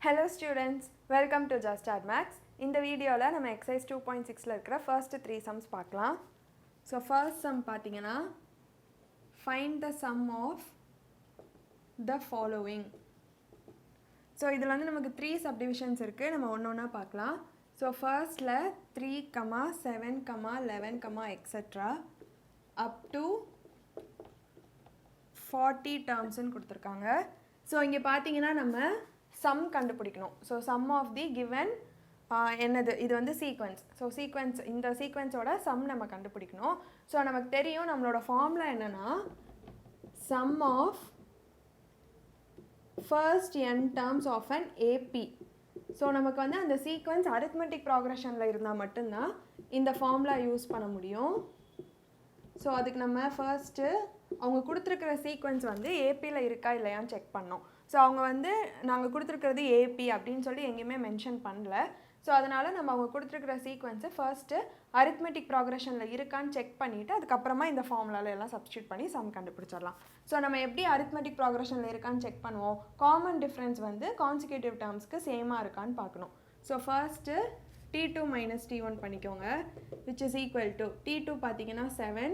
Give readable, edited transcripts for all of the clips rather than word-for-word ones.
Hello students, welcome to Just Add Max. இந்த வீடியோவில் நம்ம exercise 2.6ல இருக்கிற first 3 sums பார்க்கலாம். So first sum பார்த்தீங்கன்னா find the sum of the following. So இதில் வந்து நமக்கு 3 subdivisions இருக்குது, நம்ம ஒன்றொன்னா பார்க்கலாம். So firstல 3, 7, 11, etc. up to 40 terms கொடுத்துருக்காங்க. So இங்கே பார்த்தீங்கன்னா நம்ம sum கண்டுபிடிக்கணும். So sum of the given என்னது இது வந்து sequence. So sequence இந்த sequenceோட sum நம்ம கண்டுபிடிக்கணும். So நமக்கு தெரியும் நம்மளோட ஃபார்முலா என்னன்னா sum of first n terms of an AP. So நமக்கு வந்து அந்த sequence arithmetic progressionல இருந்தால் மட்டும்தான் இந்த ஃபார்முலா யூஸ் பண்ண முடியும். ஸோ அதுக்கு நம்ம ஃபர்ஸ்ட்டு அவங்க கொடுத்துருக்கிற சீக்வன்ஸ் வந்து ஏபியில் இருக்கா இல்லையான்னு செக் பண்ணோம். ஸோ அவங்க வந்து நாங்கள் கொடுத்துருக்கிறது ஏபி அப்படின்னு சொல்லி எங்கேயுமே மென்ஷன் பண்ணல. ஸோ அதனால் நம்ம அவங்க கொடுத்துருக்கிற சீக்வன்ஸை ஃபர்ஸ்ட்டு அரித்மெட்டிக் ப்ராக்ரெஷனில் இருக்கான்னு செக் பண்ணிவிட்டு அதுக்கப்புறமா இந்த ஃபார்முலாவில் எல்லாம் சப்ஸ்டியூட் பண்ணி சம் கண்டுபிடிச்சிடலாம். ஸோ நம்ம எப்படி அரித்மெட்டிக் ப்ராக்ரெஷனில் இருக்கான்னு செக் பண்ணுவோம், காமன் டிஃப்ரென்ஸ் வந்து கான்சிக்யூட்டிவ் டேர்ம்ஸ்க்கு சேமாக இருக்கான்னு பார்க்கணும். So first T2 minus T1 பண்ணிக்கோங்க, which is equal to T2 பார்த்தீங்கன்னா 7,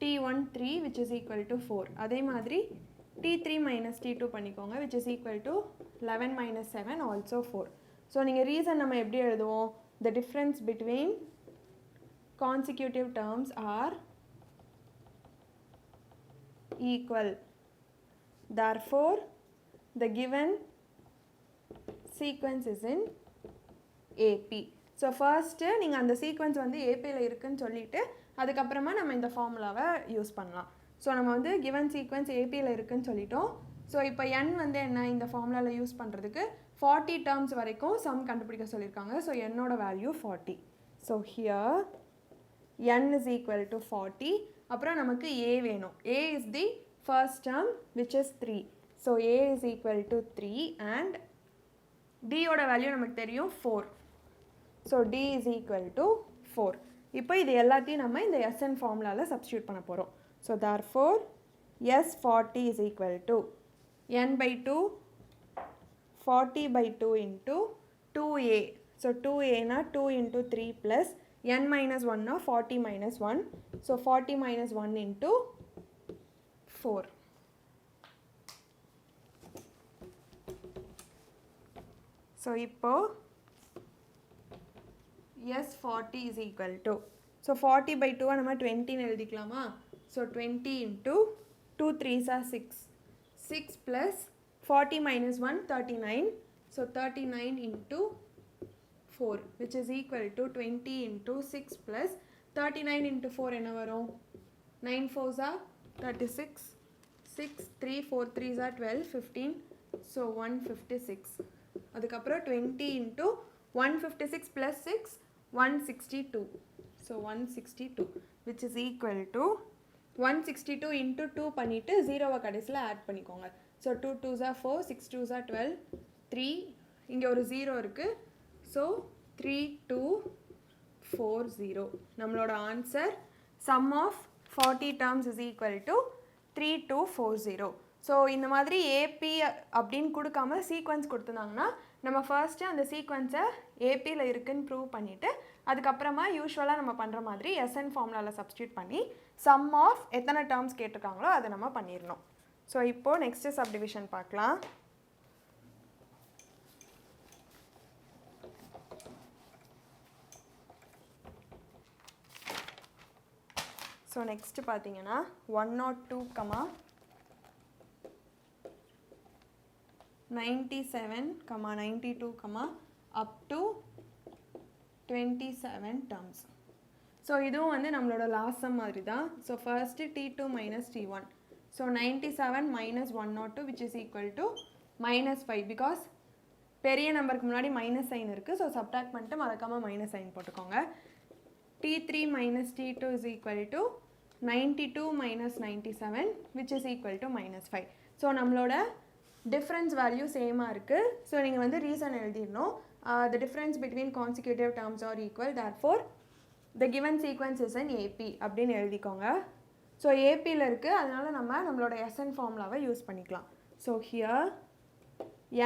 T1 3, which is equal to 4. அதே மாதிரி T3 minus T2 பண்ணிக்கோங்க, which is equal to 11 minus 7, also 4. So நீங்கள் ரீசன் நம்ம எப்படி எழுதுவோம், the difference between consecutive terms are equal. Therefore, the given sequence is in AP. So first நீங்கள் அந்த sequence வந்து ஏபியில் இருக்குதுன்னு சொல்லிவிட்டு அதுக்கப்புறமா நம்ம இந்த ஃபார்முலாவை யூஸ் பண்ணலாம். ஸோ நம்ம வந்து கிவன் சீக்வன்ஸ் ஏபியில் இருக்குதுன்னு சொல்லிட்டோம். ஸோ இப்போ n வந்து என்ன இந்த ஃபார்முலாவில் யூஸ் பண்ணுறதுக்கு 40 டேர்ம்ஸ் வரைக்கும் சம் கண்டுபிடிக்க சொல்லியிருக்காங்க. ஸோ என்னோட value 40. So here n is equal to 40. அப்புறம் நமக்கு a வேணும். a is the first term which is 3. So a is equal to 3 and d ஓட வேல்யூ நமக்கு தெரியும் 4. So d is equal to 4. இப்போ இது எல்லாத்தையும் நம்ம இந்த Sn ஃபார்முலாவில் சப்ஸ்டியூட் பண்ண போகிறோம். So therefore S40 is equal to n by 2 40 by 2 into 2a. So 2a na 2 into 3 plus n minus 1 na 40 minus 1. So 40 minus 1 into 4. So இப்போ S40 is equal to, so 40 by 2 நம்ம 20 எழுதிக்கலாமா. so 20 into 2 3s are 6, 6 plus 40 minus 1 39, so 39 into 4 which is equal to 20 into 6 plus 39 into 4 என்ன வரும், 9 4s are 36, 6 3 4 3s are 12 15, so 156. அதுக்கப்புறம் 20 into 156 plus 6 162, so 162 which is equal to 162 into 2 பண்ணிட்டு 0 கடைசியில் add பண்ணிக்கோங்க. so 2 2s are 4, 6 2s are 12, 3 இங்கே ஒரு 0 இருக்குது. so 3240. நம்மளோட answer sum of 40 terms is equal to 3240. So இந்த மாதிரி ஏபி அப்படின்னு கொடுக்காம சீக்வன்ஸ் கொடுத்துருந்தாங்கன்னா நம்ம ஃபர்ஸ்ட்டு அந்த சீக்வன்ஸை ஏபியில் இருக்குன்னு ப்ரூவ் பண்ணிவிட்டு அதுக்கப்புறமா யூஸ்வலாக நம்ம பண்ணுற மாதிரி எஸ்என் ஃபார்முலாவில் சப்ஸ்டியூட் பண்ணி சம் ஆஃப் எத்தனை டேர்ம்ஸ் கேட்டிருக்காங்களோ அதை நம்ம பண்ணிடணும். ஸோ இப்போது நெக்ஸ்ட்டு சப்டிவிஷன் பார்க்கலாம். ஸோ நெக்ஸ்ட்டு பார்த்தீங்கன்னா 102, 97, 92, up to 27 terms. ஸோ இதுவும் வந்து நம்மளோட லாஸ்ட் சம் மாதிரி தான். So first T2 minus T1. So 97 minus 102 which is equal to -5 because பெரிய நம்பருக்கு முன்னாடி மைனஸ் சைன் இருக்குது. ஸோ சப்ட்ராக்ட் பண்ணிட்டு மறக்காமல் மைனஸ் சைன் போட்டுக்கோங்க. T3 minus T2 is equal to 92 minus 97 which is equal to -5. So நம்மளோட டிஃப்ரென்ஸ் வேல்யூ சேமாக இருக்குது. ஸோ நீங்கள் வந்து reason எழுதிடணும். the difference between consecutive terms are equal, therefore the given sequence is an AP அப்படின்னு எழுதிக்கோங்க. So ஏபியில் இருக்குது, அதனால் நம்ம நம்மளோட எஸ்என் ஃபார்முலாவை யூஸ் பண்ணிக்கலாம். So here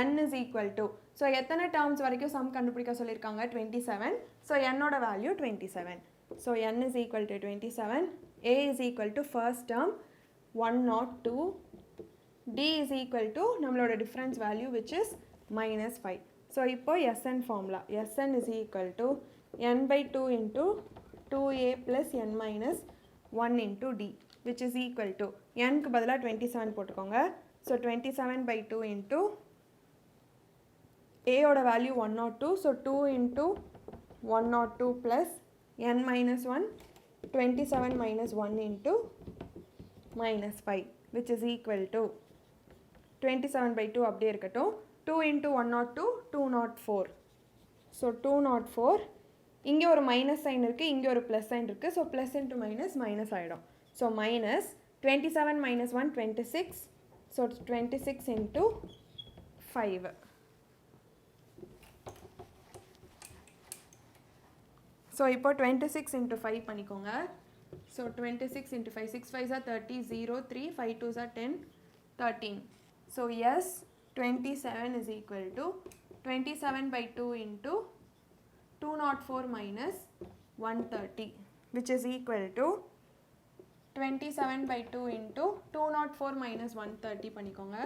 n is equal to, so எத்தனை டேர்ம்ஸ் வரைக்கும் சம் கண்டுபிடிக்க சொல்லியிருக்காங்க 27, ஸோ என்னோட value 27. So n is equal to 27, a is equal to first term 102, d is equal to நம்மளோட difference value which is minus 5. So இப்போ Sn formula, Sn is equal to n by 2 into 2a plus n minus 1 into d which is equal to n க்கு பதிலா 27 போட்டுக்கோங்க. So 27 by 2 into a ஓட value 102, so 2 into 102 plus n minus 1, 27 minus 1 into minus 5 which is equal to 27 by 2 அப்படியே இருக்கட்டும். 2 into 102, 204. So 204, இங்கே ஒரு minus sign இருக்குது, இங்கே ஒரு ப்ளஸ் சைன் இருக்குது. So plus into minus minus ஆகிடும். So minus 27 minus 1, 26. So 26 into 5. So இப்போ 26 into 5 பண்ணிக்கோங்க. So 26 into 5, 6 5s are 30, 0, 3, 5 2s are 10, 13. So yes, 27 is equal to 27 by 2 into 204 minus 130 which is equal to 27 by 2 into 204 minus 130 பண்ணிக்கோங்க.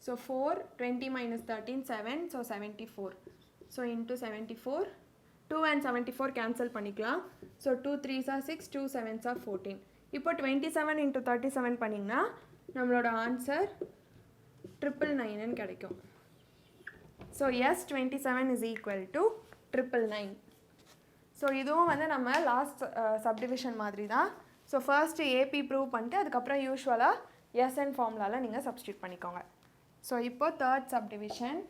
So 4, 20 minus 13, 7, so 74. So into 74, 2 and 74 cancel பண்ணிக்கலாம். So 2 3s are 6, 2 7s are 14. இப்போ 27 into 37 பண்ணிங்கன்னா நம்மளோட answer 999 கிடைக்கும். So S 27 is equal to 999. So இதுவும் வந்து நம்ம last subdivision மாதிரி தான். ஸோ ஃபர்ஸ்ட்டு ஏபி ப்ரூவ் பண்ணிட்டு அதுக்கப்புறம் யூஸ்வலாக எஸ்என் ஃபார்முலாவில் நீங்கள் சப்ஸ்டியூட் பண்ணிக்கோங்க. ஸோ இப்போ third subdivision.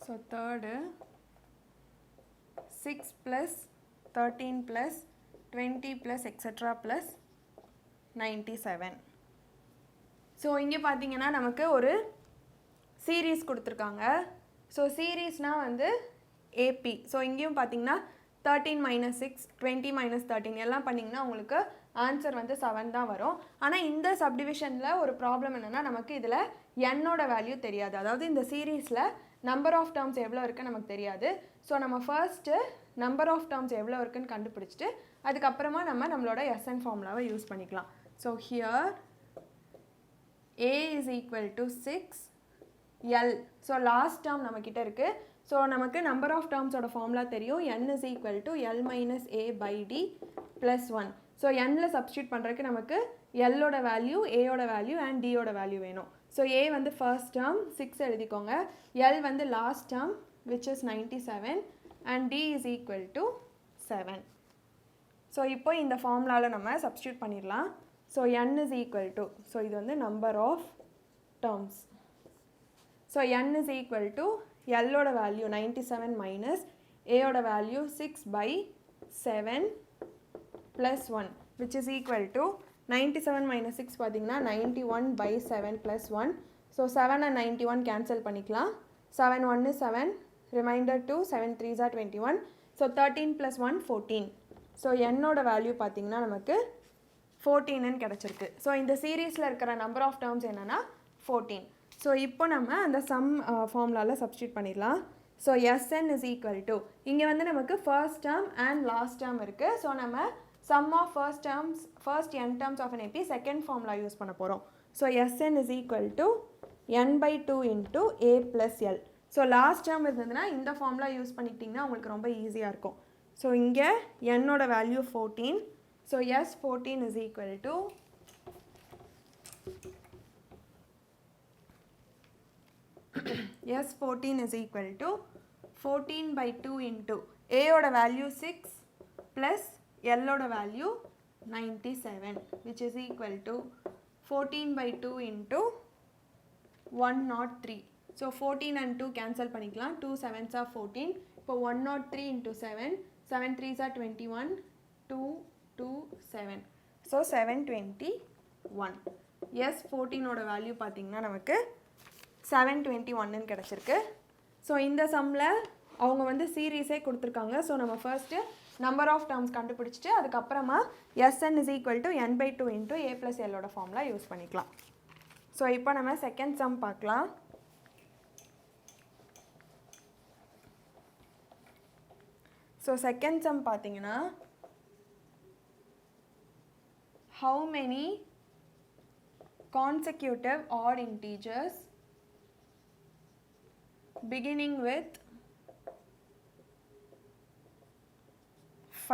So third 6 plus 13 plus 20 plus etc plus 97. So இங்கே பார்த்தீங்கன்னா நமக்கு ஒரு சீரீஸ் கொடுத்துருக்காங்க. ஸோ சீரீஸ்னால் வந்து ஏபி. ஸோ இங்கேயும் பார்த்தீங்கன்னா 13 minus 6, 20 minus 13 எல்லாம் பண்ணிங்கன்னா உங்களுக்கு ஆன்சர் வந்து 7 தான் வரும். ஆனால் இந்த சப்டிவிஷனில் ஒரு ப்ராப்ளம் என்னென்னா நமக்கு இதில் என்னோட வேல்யூ தெரியாது. அதாவது இந்த சீரீஸில் நம்பர் ஆஃப் டேர்ம்ஸ் எவ்வளோ இருக்குன்னு நமக்கு தெரியாது. ஸோ நம்ம ஃபர்ஸ்ட்டு நம்பர் ஆஃப் டேர்ம்ஸ் எவ்வளோ இருக்குன்னு கண்டுபிடிச்சிட்டு அதுக்கப்புறமா நம்மளோட எஸ்என் ஃபார்முலாவை யூஸ் பண்ணிக்கலாம். So here a is equal to 6, l. So last term நம்மக்கிட்ட இருக்குது. ஸோ நமக்கு நம்பர் ஆஃப் டேர்ம்ஸோட ஃபார்முலா தெரியும். n is equal to l minus a by d plus 1. So nல சப்ஸ்டியூட் பண்ணுறதுக்கு நமக்கு l-ஓட வேல்யூ, a-ஓட வேல்யூ அண்ட் d-ஓட வேல்யூ வேணும். ஸோ a வந்து ஃபர்ஸ்ட் டேர்ம் 6 எழுதிக்கோங்க. l வந்து last term which is 97 and d is equal to 7. So இப்போ இந்த ஃபார்முலாவில் நம்ம சப்ஸ்டியூட் பண்ணிடலாம். So n is equal to, so இது வந்து number of terms. So n is equal to l-ஓட வேல்யூ 97 minus a-ஓட value 6 by 7 plus 1 which is equal to 97 minus 6 பார்த்தீங்கன்னா 91 by 7 plus 1. So 7 and 91 cancel பண்ணிக்கலாம். 7 1 is 7, remainder 2, 7 3s are 21. So 13 plus 1 14. So என்னோட value பார்த்தீங்கன்னா நமக்கு 14ன்னு கிடச்சிருக்கு. So இந்த சீரீஸில் இருக்கிற நம்பர் ஆஃப் டேர்ம்ஸ் என்னென்னா 14. ஸோ இப்போ நம்ம அந்த சம் ஃபார்முலாவில் சப்ஸ்டியூட் பண்ணிடலாம். So Sn is equal to, இங்கே வந்து நமக்கு first term and last term இருக்குது. ஸோ நம்ம sum of first n terms of an AP second formula use பண்ண போகிறோம். So Sn is equal to n by 2 into a plus l. So last term இருந்ததுன்னா இந்த formula use பண்ணிக்கிட்டிங்கன்னா உங்களுக்கு ரொம்ப ஈஸியாக இருக்கும். ஸோ இங்கே என்னோட value 14. So S14 is equal to S14 is equal to 14 by 2 into a-ஓட வேல்யூ 6 plus l-ஓட value 97 which is equal to 14 by 2 into 103. So 14 and 2 cancel பண்ணிக்கலாம். 2 7s are 14. இப்போ 103 into 7, 7 3s are 21, 2 2 7. So 721. S14 ஓட value பார்த்தீங்கன்னா நமக்கு 721 கிடச்சிருக்கு. So இந்த சம்மில் அவங்க வந்து சீரீஸே கொடுத்துருக்காங்க. ஸோ நம்ம ஃபர்ஸ்ட்டு நம்பர் ஆஃப் டேர்ம்ஸ் கண்டுபிடிச்சிட்டு அதுக்கப்புறமா Sn is equal to n/2 into a plus lோட ஃபார்முலா யூஸ் பண்ணிக்கலாம். ஸோ இப்போ நம்ம செகண்ட் சம் பார்க்கலாம். ஸோ செகண்ட் சம் பார்த்தீங்கன்னா how many consecutive odd integers beginning with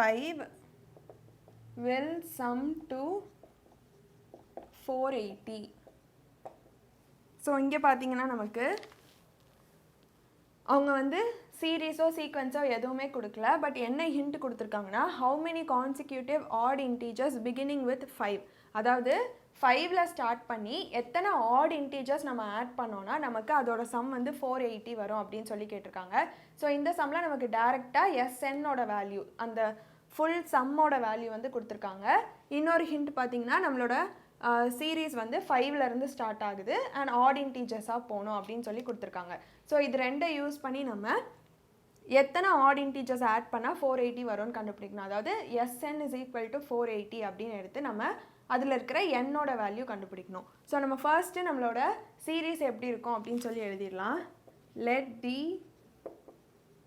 5 will sum to 480. So இங்கே பார்த்தீங்கன்னா நமக்கு அவங்க வந்து சீரீஸோ சீக்வன்ஸோ எதுவுமே கொடுக்கல. பட் என்ன ஹிண்ட் கொடுத்துருக்காங்கன்னா how many consecutive odd integers beginning with 5, அதாவது 5ல் ஸ்டார்ட் பண்ணி எத்தனை ஆட் இன்டீஜர்ஸ் நம்ம ஆட் பண்ணோன்னா நமக்கு அதோட சம் வந்து 480 வரும் அப்படின்னு சொல்லி கேட்டிருக்காங்க. ஸோ இந்த சம்மில் நமக்கு டேரெக்டாக Snோட வேல்யூ, அந்த ஃபுல் சம்மோட வேல்யூ வந்து கொடுத்துருக்காங்க. இன்னொரு ஹிண்ட் பார்த்தீங்கன்னா நம்மளோட சீரீஸ் வந்து 5லேருந்து ஸ்டார்ட் ஆகுது அண்ட் ஆட் இன்டீஜர்ஸாக போகணும் அப்படின்னு சொல்லி கொடுத்துருக்காங்க. ஸோ இது ரெண்டை யூஸ் பண்ணி நம்ம எத்தனை ஆட் இன்டீஜர்ஸ் ஆட் பண்ணால் 480 வரும்னு கண்டுபிடிக்கணும். அதாவது Sn is equal to 480 அப்படின்னு எடுத்து நம்ம அதில் இருக்கிற என்னோட வேல்யூ கண்டுபிடிக்கணும். ஸோ நம்ம ஃபர்ஸ்ட்டு நம்மளோட சீரீஸ் எப்படி இருக்கும் அப்படின்னு சொல்லி எழுதிடலாம். Let the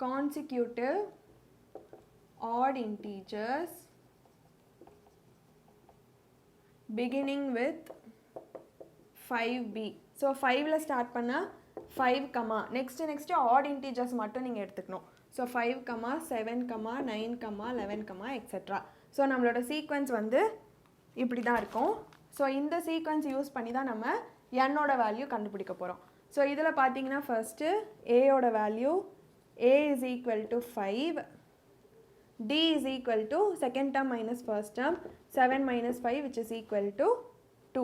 consecutive odd integers beginning with 5b. So 5ல் ஸ்டார்ட் பண்ணால் 5, நெக்ஸ்ட்டு ஆட் இன்டீஜர்ஸ் மட்டும் நீங்கள் எடுத்துக்கணும். So 5, 7, 9, 11, etcetera. ஸோ நம்மளோட சீக்வன்ஸ் வந்து இப்படி தான் இருக்கும். ஸோ இந்த சீக்வன்ஸ் யூஸ் பண்ணி தான் நம்ம என்னோட வேல்யூ கண்டுபிடிக்க போகிறோம். ஸோ இதில் பார்த்தீங்கன்னா ஃபர்ஸ்ட்டு ஏயோட value a is equal to 5, d is equal to second term minus first term 7 minus 5 which is equal to 2.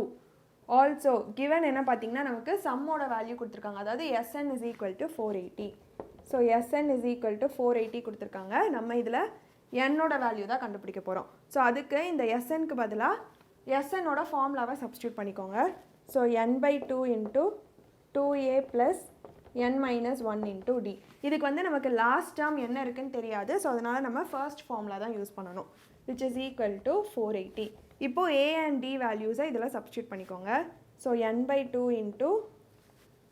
Also given என்ன பார்த்தீங்கன்னா நமக்கு சம்மோட வேல்யூ கொடுத்துருக்காங்க. அதாவது Sn is equal to 480. So Sn is equal to 480 கொடுத்துருக்காங்க. நம்ம இதில் என்னோட value தான் கண்டுபிடிக்க போகிறோம். ஸோ அதுக்கு இந்த Snக்கு பதிலாக Snோட ஃபார்முலாவை சப்ஸ்டியூட் பண்ணிக்கோங்க. So n/2 into 2a plus n minus 1 into d. இதுக்கு வந்து நமக்கு லாஸ்ட் டேர்ம் என்ன இருக்குன்னு தெரியாது. ஸோ அதனால் நம்ம ஃபர்ஸ்ட் ஃபார்முலா தான் யூஸ் பண்ணணும், which is equal to 480. இப்போது a and d வேல்யூஸை இதில் சப்ஸ்டியூட் பண்ணிக்கோங்க. So n/2 into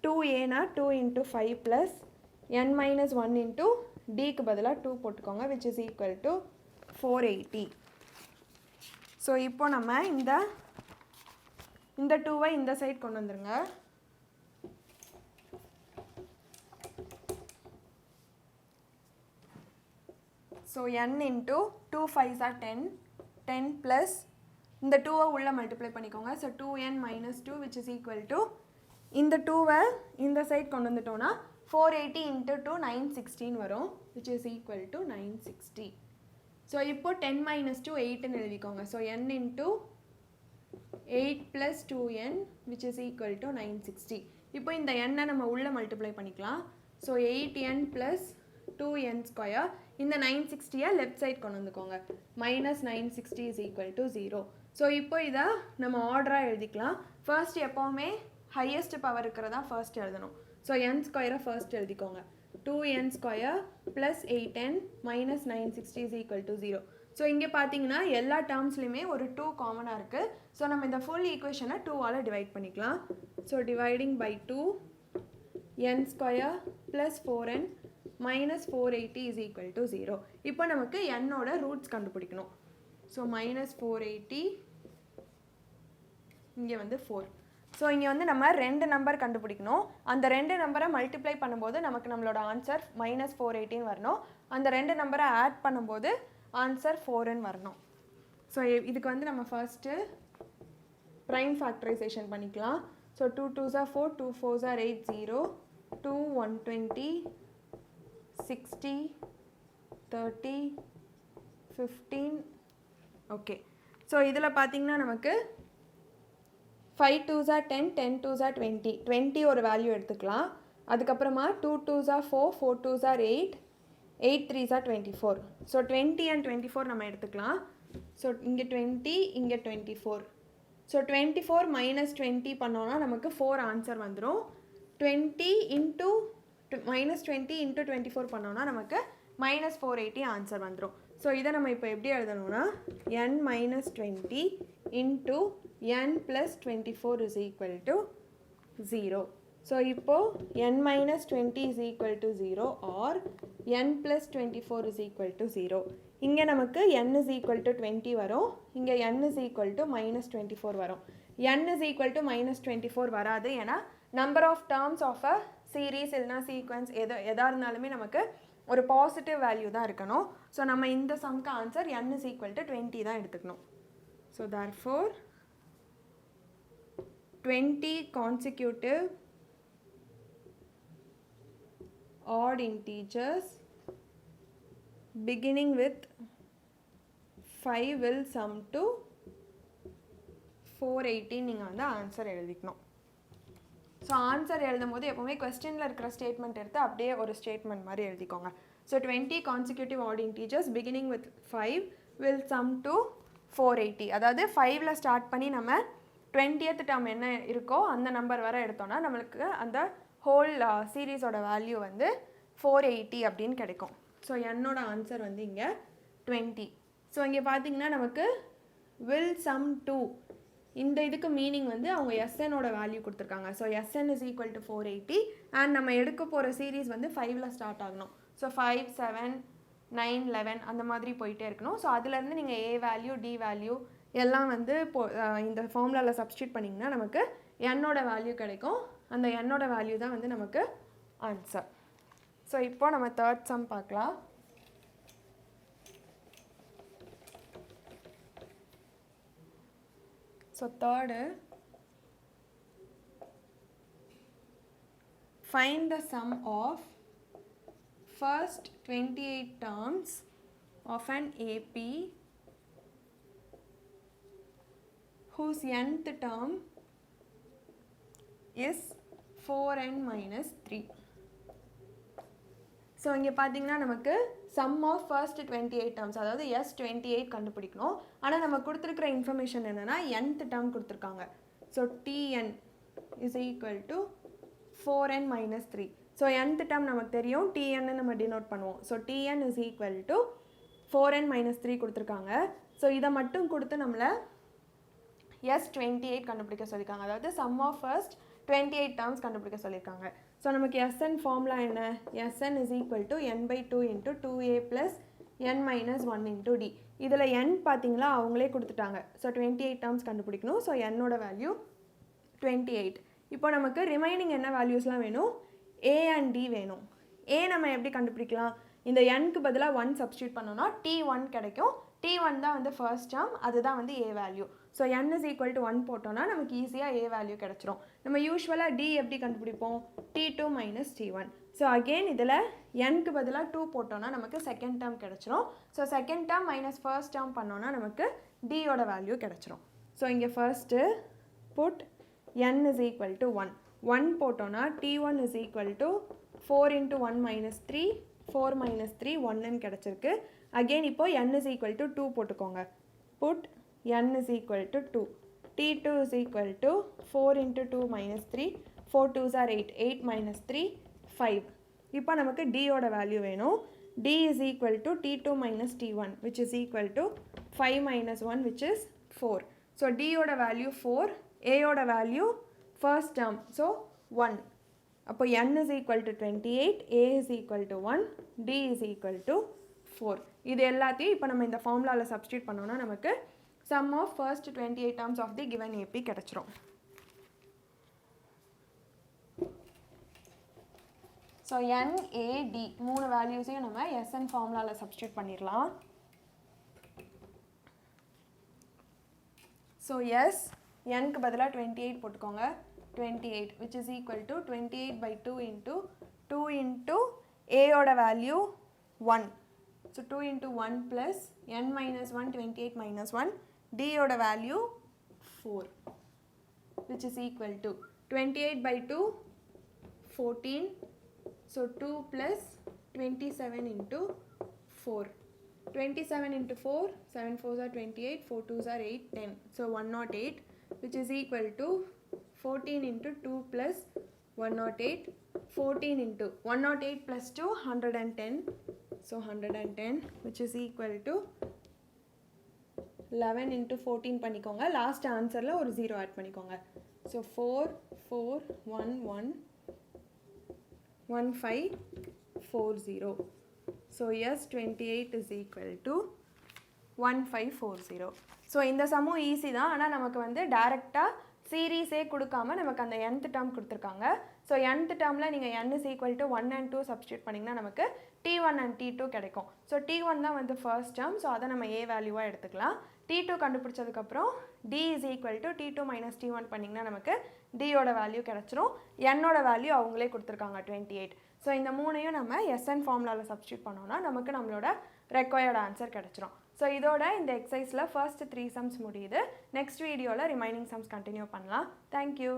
2a 2 into 5 plus n minus 1 into dக்கு பதிலாக 2 போட்டுக்கோங்க, which is equal to 480. So இப்போ நம்ம இந்த 2வை இந்த சைட் கொண்டு வந்துருங்க. So n into 2 5s are 10, 10 plus இந்த 2வை உள்ள மல்டிப்ளை பண்ணிக்கோங்க. So 2n minus 2 which is equal to இந்த 2வை இந்த சைட் கொண்டு வந்துட்டோன்னா 480 into 2 916 வரும், which is equal to 960. So இப்போ 10 minus 2 8ன்னு எழுதிக்கோங்க. So n into 8 plus 2n which is equal to 960. இப்போ இந்த n நம்ம உள்ள மல்டிப்ளை பண்ணிக்கலாம். So 8n plus 2n square, இந்த 960யை லெஃப்ட் சைட் கொண்டு வந்துக்கோங்க. Minus 960 is equal to 0. So இப்போ இதை நம்ம ஆர்டராக எழுதிக்கலாம். ஃபர்ஸ்ட் எப்போவுமே ஹையஸ்ட் பவர் இருக்கிறதா ஃபர்ஸ்ட் எழுதணும். ஸோ n ஸ்கொயரை ஃபர்ஸ்ட் எழுதிக்கோங்க. 2n square plus 8n minus 960 is equal to 0. So இங்கே பார்த்தீங்கன்னா எல்லா டேர்ம்ஸ்லையுமே ஒரு 2 காமனாக இருக்குது. ஸோ நம்ம இந்த ஃபுல் ஈக்குவேஷனை 2ஆல் டிவைட் பண்ணிக்கலாம். So dividing by 2 n square plus 4n minus 480 is equal to 0. இப்போ நமக்கு என்னோட ரூட்ஸ் கண்டுபிடிக்கணும். ஸோ minus 480, இங்கே வந்து 4. ஸோ இங்கே வந்து நம்ம 2 நம்பர் கண்டுபிடிக்கணும். அந்த 2 நம்பரை மல்டிப்ளை பண்ணும்போது நமக்கு நம்மளோட ஆன்சர் minus 480 வரணும். அந்த 2 நம்பரை ஆட் பண்ணும்போது ஆன்சர் 4ன்னு வரணும். ஸோ இதுக்கு வந்து நம்ம ஃபர்ஸ்ட்டு ப்ரைம் ஃபேக்டரைசேஷன் பண்ணிக்கலாம். So 2 2s are 4, 2 4s are 8, 0, 2 120, 60, 30, 15. Okay, so இதில் பார்த்தீங்கன்னா நமக்கு 5 2s are 10, 10 2s are 20, 20 ஒரு வேல்யூ எடுத்துக்கலாம். அதுக்கப்புறமா 2 2s are 4, 4 2s are 8, 8 3s are 24. So 20 and 24 நம்ம எடுத்துக்கலாம். ஸோ இங்கே 20, இங்கே 24. ஸோ 24 minus 20 பண்ணோன்னா நமக்கு 4 ஆன்சர் வந்துடும். 20 into -20 into 24 பண்ணோம்னா நமக்கு -480 ஆன்சர் வந்துடும். ஸோ இதை நம்ம இப்போ எப்படி எழுதணும்னா n - 20 into n plus 24 is equal to 0. So இப்போது n - 20 is equal to 0 or n plus 24 is equal to 0. இங்கே நமக்கு n is equal to 20 வரும், இங்கே n is equal to -24 வரும். n is equal to -24 வராது, ஏன்னா number of terms of a series இல்லைனா sequence எதாக இருந்தாலுமே நமக்கு ஒரு பாசிட்டிவ் வேல்யூ தான் இருக்கணும். ஸோ நம்ம இந்த சம்க்கு answer n is equal to 20 தான் எடுத்துக்கணும். So therefore 20 consecutive odd integers beginning with 5 will sum to 480 நீங்கள் வந்து ஆன்சர் எழுதிக்கணும். ஸோ ஆன்சர் எழுதும் போது எப்போவுமே கொஸ்டினில் இருக்கிற ஸ்டேட்மெண்ட் எடுத்து அப்படியே ஒரு ஸ்டேட்மெண்ட் மாதிரி எழுதிக்கோங்க. So 20 consecutive odd integers beginning with 5 will sum to 480. அதாவது 5ல் ஸ்டார்ட் பண்ணி நம்ம 20th டேர்ம் என்ன இருக்கோ அந்த நம்பர் வர எடுத்தோன்னா நம்மளுக்கு அந்த ஹோல் சீரீஸோட வேல்யூ வந்து 480 அப்படின்னு கிடைக்கும். ஸோ என்னோட ஆன்சர் வந்து இங்கே 20. ஸோ இங்கே பார்த்தீங்கன்னா நமக்கு will sum to இந்த இதுக்கு மீனிங் வந்து அவங்க SNோட வேல்யூ கொடுத்துருக்காங்க. So SN is equal to 480 and நம்ம எடுக்க போகிற சீரீஸ் வந்து 5ல் ஸ்டார்ட் ஆகணும். ஸோ 5, 7, 9, 11 அந்த மாதிரி போயிட்டே இருக்கணும். ஸோ அதுலேருந்து நீங்கள் A வேல்யூ D வேல்யூ எல்லாம் வந்து இந்த ஃபார்முலாவில் சப்ஸ்டியூட் பண்ணிங்கன்னா நமக்கு என்னோட வேல்யூ கிடைக்கும். அந்த என்னோட வேல்யூ தான் வந்து நமக்கு ஆன்சர். ஸோ இப்போ நம்ம தேர்ட் சம் பார்க்கலாம். So third, find the sum of first 28 terms of an AP whose nth term is 4n minus 3. So இங்கே பார்த்தீங்கன்னா நமக்கு சம் ஆஃப் ஃபர்ஸ்ட் 28 டேர்ம்ஸ், அதாவது S28 கண்டுபிடிக்கணும். ஆனால் நம்ம கொடுத்துருக்குற இன்ஃபர்மேஷன் என்னென்னா nth டேர்ம் கொடுத்துருக்காங்க. So Tn is equal to 4n minus 3. So nth term நமக்கு தெரியும், Tn நம்ம டினோட் பண்ணுவோம். So Tn is equal to 4n minus 3 கொடுத்துருக்காங்க. ஸோ இதை மட்டும் கொடுத்து நம்மளை S28 கண்டுபிடிக்க சொல்லியிருக்காங்க. அதாவது சம் ஆஃப் ஃபர்ஸ்ட் 28 டேர்ம்ஸ் கண்டுபிடிக்க சொல்லியிருக்காங்க. ஸோ நமக்கு SN ஃபார்முலா என்ன? SN is equal to n/2 into 2a plus n minus 1 into d. இதில் n பார்த்தீங்களா அவங்களே கொடுத்துட்டாங்க. ஸோ 28 டேர்ம்ஸ் கண்டுபிடிக்கணும். ஸோ என்னோட வேல்யூ 28. இப்போ நமக்கு ரிமைனிங் என்ன வேல்யூஸ்லாம் வேணும்? a அண்ட் d வேணும். a நம்ம எப்படி கண்டுபிடிக்கலாம்? இந்த nக்கு பதிலாக 1 சப்ஸ்டியூட் பண்ணோன்னா T1 கிடைக்கும். T1 தான் வந்து ஃபர்ஸ்ட் டேர்ம், அதுதான் வந்து a value. So n is equal to 1 போட்டோன்னா நமக்கு ஈஸியாக a வேல்யூ கிடச்சிரும். நம்ம யூஸ்வலாக d எப்படி கண்டுபிடிப்போம்? T2 minus T1. So again இதில் nக்கு பதிலாக 2 போட்டோன்னா நமக்கு செகண்ட் டேர்ம் கிடச்சிரும். So second term minus first term பண்ணோன்னா நமக்கு dயோட வேல்யூ கிடச்சிரும். ஸோ இங்கே first put n is equal to 1. 1 போட்டோன்னா T1 is equal to 4 into 1 minus 3, 4 minus 3 1ன்னு கிடச்சிருக்கு. அகெயின் இப்போ n இஸ் ஈக்குவல் டு 2 போட்டுக்கோங்க. Put n is equal to 2. T2 is equal to 4 into 2 minus 3. 4 2s are 8. 8 minus 3, 5. இப்போ நமக்கு d ஓட value வேணும். d is equal to T2 minus T1 which is equal to 5 minus 1 which is 4. So d ஓட value 4, a ஓட value first term. So 1. அப்போ n is equal to 28, a is equal to 1, d is equal to 4. இது எல்லாத்தையும் இப்போ நம்ம இந்த ஃபார்முலாவில் substitute பண்ணோன்னா நமக்கு sum of first 28 terms of the given AP கிடைச்சிரும். ஸோ n, a, d மூணு வேல்யூஸையும் நம்ம SN ஃபார்முலாவில் சப்ஸ்டியூட் பண்ணிடலாம். ஸோ S, nக்கு பதிலாக 28 போட்டுக்கோங்க. 28 which is equal to 28/2 into 2 into a ஓட value 1. So 2 into 1 plus n minus 1, 28 minus 1. d ஓட value 4 which is equal to 28/2 14. so 2 plus 27 into 4. 27 into 4, 7 4s are 28, 4 2s are 8, 10. So 108 which is equal to 14 into 2 plus 108, 14 into 108 plus 2, 110. So 110, which is equal to 11 into 14 பண்ணிக்கோங்க. Last ஆன்சரில் ஒரு 0 add பண்ணிக்கோங்க. So 4, 4, 1, 1, 1, 5, 4, 0. So yes, 28 is equal to 1540. So இந்த சம்மும் easy தான். ஆனால் நமக்கு வந்து டேரெக்டாக சீரீஸே கொடுக்காம நமக்கு அந்த nth டேர்ம் கொடுத்துருக்காங்க. ஸோ nth டேர்மில் நீங்கள் n is equal to 1 and 2 substitute பண்ணிங்கன்னா நமக்கு T1 and T2 கிடைக்கும். ஸோ T1 தான் வந்து ஃபர்ஸ்ட் டேர்ம். ஸோ அதை நம்ம A வேல்யூவாக எடுத்துக்கலாம். T2 கண்டுபிடிச்சதுக்கப்புறம் D is equal to T2 minus T1 பண்ணிங்கன்னா நமக்கு Dயோட வேல்யூ கிடச்சிரும். என்னோட வேல்யூ அவங்களே கொடுத்துருக்காங்க 28. ஸோ இந்த மூணையும் நம்ம SN ஃபார்முலாவில் சப்ஸ்டியூட் பண்ணோம்னா நமக்கு நம்மளோட ரெக்வயர்டு ஆன்சர் கிடச்சிரும். ஸோ இதோட இந்த எக்ஸசைஸில் ஃபர்ஸ்ட் 3 சம்ஸ் முடியுது. நெக்ஸ்ட் வீடியோவில் ரிமைனிங் சம்ஸ் கண்டினியூ பண்ணலாம். தேங்க்யூ.